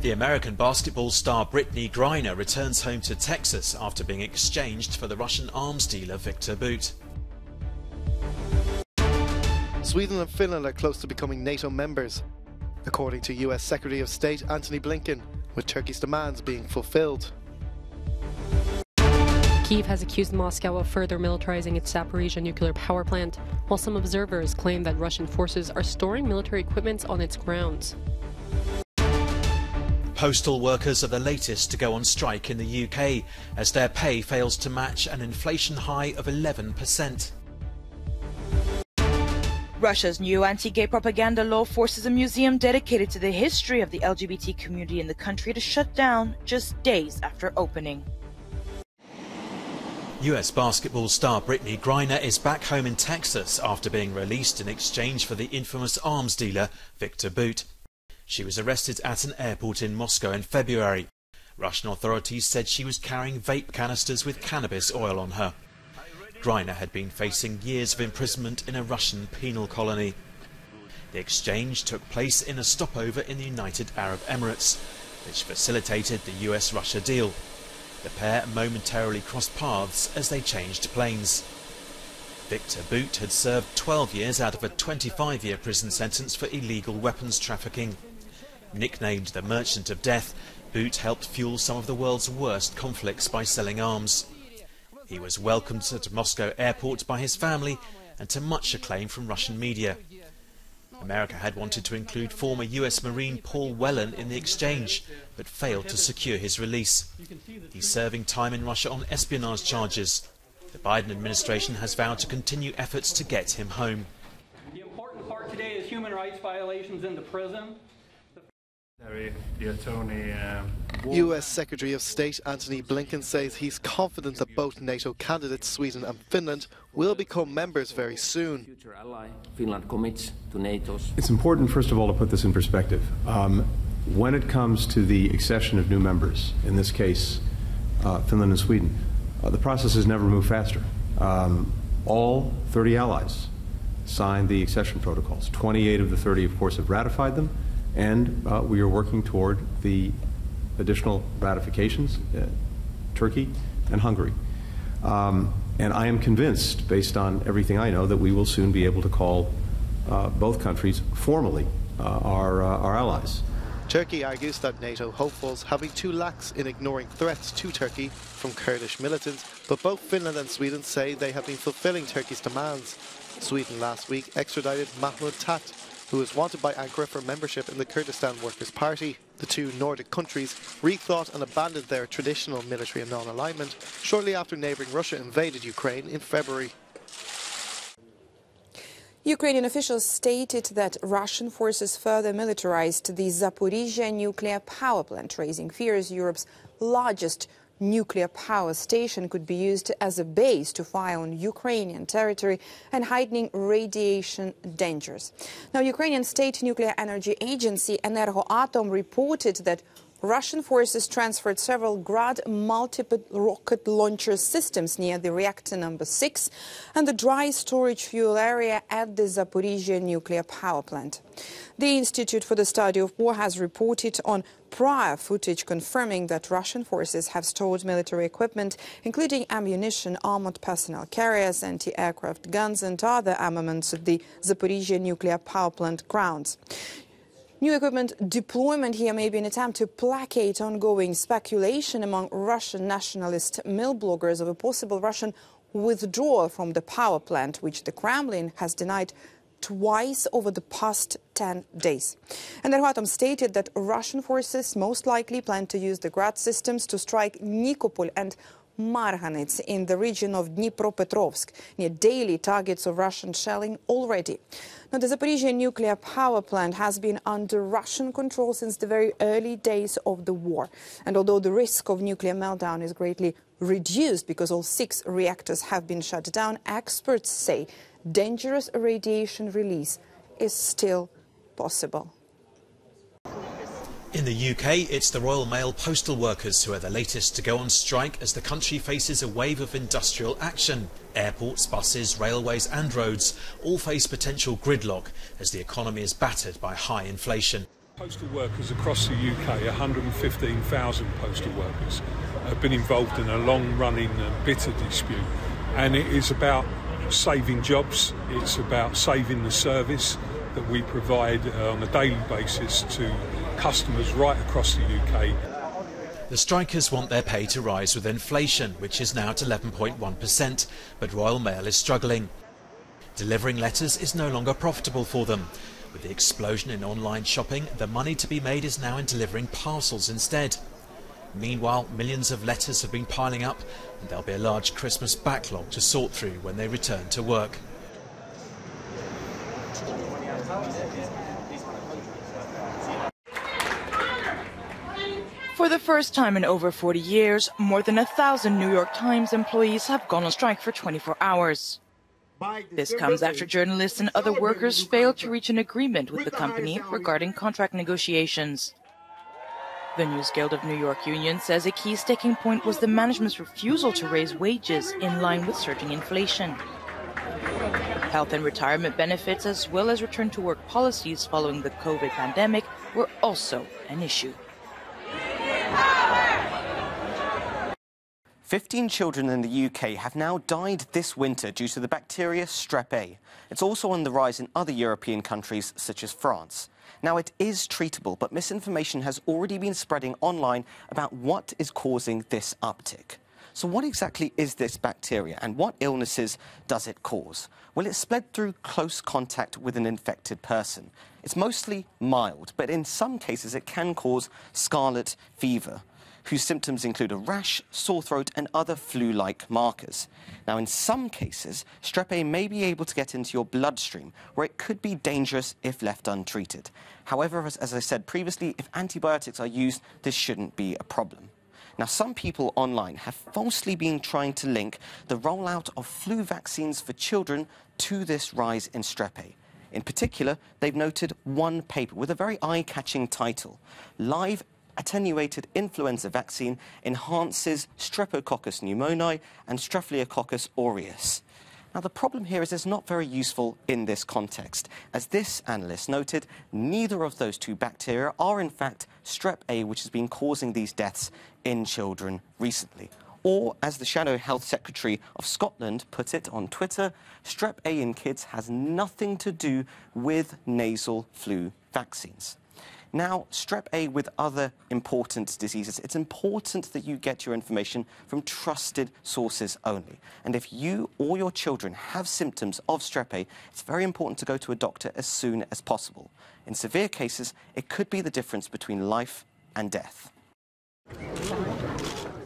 The American basketball star Brittany Griner returns home to Texas after being exchanged for the Russian arms dealer Victor Bout. Sweden and Finland are close to becoming NATO members, according to US Secretary of State Antony Blinken, with Turkey's demands being fulfilled. Kyiv has accused Moscow of further militarizing its Zaporizhzhia nuclear power plant, while some observers claim that Russian forces are storing military equipment on its grounds. Postal workers are the latest to go on strike in the UK as their pay fails to match an inflation high of 11%. Russia's new anti-gay propaganda law forces a museum dedicated to the history of the LGBT community in the country to shut down just days after opening. US basketball star Brittany Griner is back home in Texas after being released in exchange for the infamous arms dealer Victor Bout. She was arrested at an airport in Moscow in February. Russian authorities said she was carrying vape canisters with cannabis oil on her. Griner had been facing years of imprisonment in a Russian penal colony. The exchange took place in a stopover in the United Arab Emirates, which facilitated the US-Russia deal. The pair momentarily crossed paths as they changed planes. Victor Bout had served 12 years out of a 25-year prison sentence for illegal weapons trafficking. Nicknamed the Merchant of Death, Bout helped fuel some of the world's worst conflicts by selling arms. He was welcomed at Moscow airport by his family and to much acclaim from Russian media. America had wanted to include former US Marine Paul Whelan in the exchange, but failed to secure his release. He's serving time in Russia on espionage charges. The Biden administration has vowed to continue efforts to get him home. The important part today is human rights violations in the prison. US Secretary of State Antony Blinken says he's confident that both NATO candidates, Sweden and Finland, will become members very soon. Finland commits to NATO's. It's important, first of all, to put this in perspective. When it comes to the accession of new members, in this case Finland and Sweden, the process has never moved faster. All 30 allies signed the accession protocols. 28 of the 30, of course, have ratified them. And we are working toward the additional ratifications, Turkey and Hungary. And I am convinced, based on everything I know, that we will soon be able to call both countries formally our allies. Turkey argues that NATO hopefuls have been too lax in ignoring threats to Turkey from Kurdish militants, but both Finland and Sweden say they have been fulfilling Turkey's demands. Sweden last week extradited Mahmud Tat, who is wanted by Ankara for membership in the Kurdistan Workers' Party. The two Nordic countries rethought and abandoned their traditional military non-alignment shortly after neighbouring Russia invaded Ukraine in February. Ukrainian officials stated that Russian forces further militarized the Zaporizhzhia nuclear power plant, raising fears Europe's largest nuclear power station could be used as a base to fire on Ukrainian territory and heightening radiation dangers. Now, Ukrainian State Nuclear Energy Agency Energoatom reported that Russian forces transferred several Grad multiple rocket launcher systems near the reactor number 6 and the dry storage fuel area at the Zaporizhzhia nuclear power plant. The Institute for the Study of War has reported on prior footage confirming that Russian forces have stored military equipment, including ammunition, armored personnel carriers, anti-aircraft guns and other armaments at the Zaporizhzhia nuclear power plant grounds. New equipment deployment here may be an attempt to placate ongoing speculation among Russian nationalist mill bloggers of a possible Russian withdrawal from the power plant, which the Kremlin has denied twice over the past 10 days. And Energoatom stated that Russian forces most likely plan to use the Grad systems to strike Nikopol and Marhanets in the region of Dnipropetrovsk, near daily targets of Russian shelling already. Now, the Zaporizhzhia nuclear power plant has been under Russian control since the very early days of the war. And although the risk of nuclear meltdown is greatly reduced because all 6 reactors have been shut down, experts say dangerous radiation release is still possible. In the UK, it's the Royal Mail postal workers who are the latest to go on strike as the country faces a wave of industrial action. Airports, buses, railways and roads all face potential gridlock as the economy is battered by high inflation. Postal workers across the UK, 115,000 postal workers, have been involved in a long-running bitter dispute, and it is about saving jobs, it's about saving the service that we provide on a daily basis to customers right across the UK. The strikers want their pay to rise with inflation, which is now at 11.1%, but Royal Mail is struggling. Delivering letters is no longer profitable for them. With the explosion in online shopping, the money to be made is now in delivering parcels instead. Meanwhile, millions of letters have been piling up, and there'll be a large Christmas backlog to sort through when they return to work. For the first time in over 40 years, more than 1,000 New York Times employees have gone on strike for 24 hours. This comes after journalists and other workers failed to reach an agreement with the company regarding contract negotiations. The News Guild of New York Union says a key sticking point was the management's refusal to raise wages in line with surging inflation. Health and retirement benefits, as well as return-to-work policies following the COVID pandemic, were also an issue. 15 children in the UK have now died this winter due to the bacteria Strep A. It's also on the rise in other European countries such as France. Now, it is treatable, but misinformation has already been spreading online about what is causing this uptick. So what exactly is this bacteria and what illnesses does it cause? Well, it's spread through close contact with an infected person. It's mostly mild, but in some cases it can cause scarlet fever, whose symptoms include a rash, sore throat and other flu-like markers. Now, in some cases, Strep A may be able to get into your bloodstream, where it could be dangerous if left untreated. However, as I said previously, if antibiotics are used, this shouldn't be a problem. Now, some people online have falsely been trying to link the rollout of flu vaccines for children to this rise in Strep A. In particular, they've noted one paper with a very eye-catching title: Live Attenuated Influenza Vaccine Enhances Streptococcus pneumoniae and Staphylococcus aureus. Now, the problem here is it's not very useful in this context. As this analyst noted, neither of those two bacteria are in fact Strep A, which has been causing these deaths in children recently. Or, as the Shadow Health Secretary of Scotland put it on Twitter, Strep A in kids has nothing to do with nasal flu vaccines. Now, Strep A with other important diseases, it's important that you get your information from trusted sources only. And if you or your children have symptoms of Strep A, it's very important to go to a doctor as soon as possible. In severe cases, it could be the difference between life and death.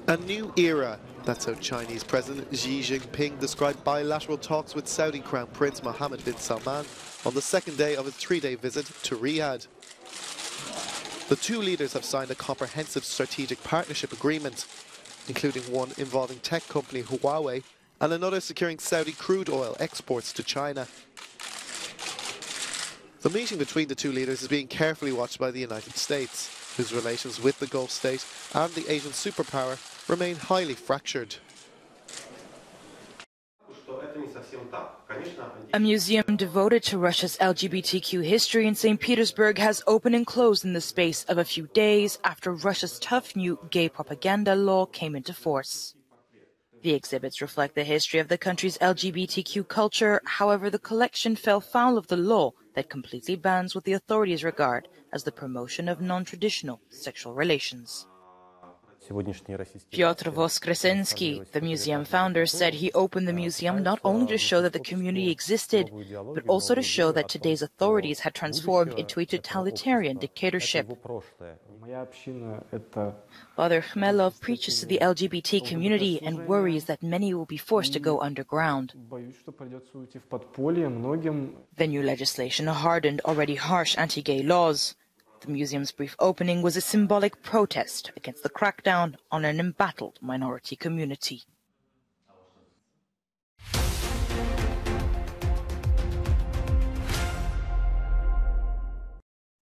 A new era. That's how Chinese President Xi Jinping described bilateral talks with Saudi Crown Prince Mohammed bin Salman on the second day of his three-day visit to Riyadh. The two leaders have signed a comprehensive strategic partnership agreement, including one involving tech company Huawei and another securing Saudi crude oil exports to China. The meeting between the two leaders is being carefully watched by the United States, whose relations with the Gulf state and the Asian superpower remain highly fractured. A museum devoted to Russia's LGBTQ history in St. Petersburg has opened and closed in the space of a few days after Russia's tough new gay propaganda law came into force. The exhibits reflect the history of the country's LGBTQ culture. However, the collection fell foul of the law that completely bans what the authorities regard as the promotion of non-traditional sexual relations. Piotr Voskresensky, the museum founder, said he opened the museum not only to show that the community existed, but also to show that today's authorities had transformed into a totalitarian dictatorship. Father Khmelov preaches to the LGBT community and worries that many will be forced to go underground. The new legislation hardened already harsh anti-gay laws. The museum's brief opening was a symbolic protest against the crackdown on an embattled minority community.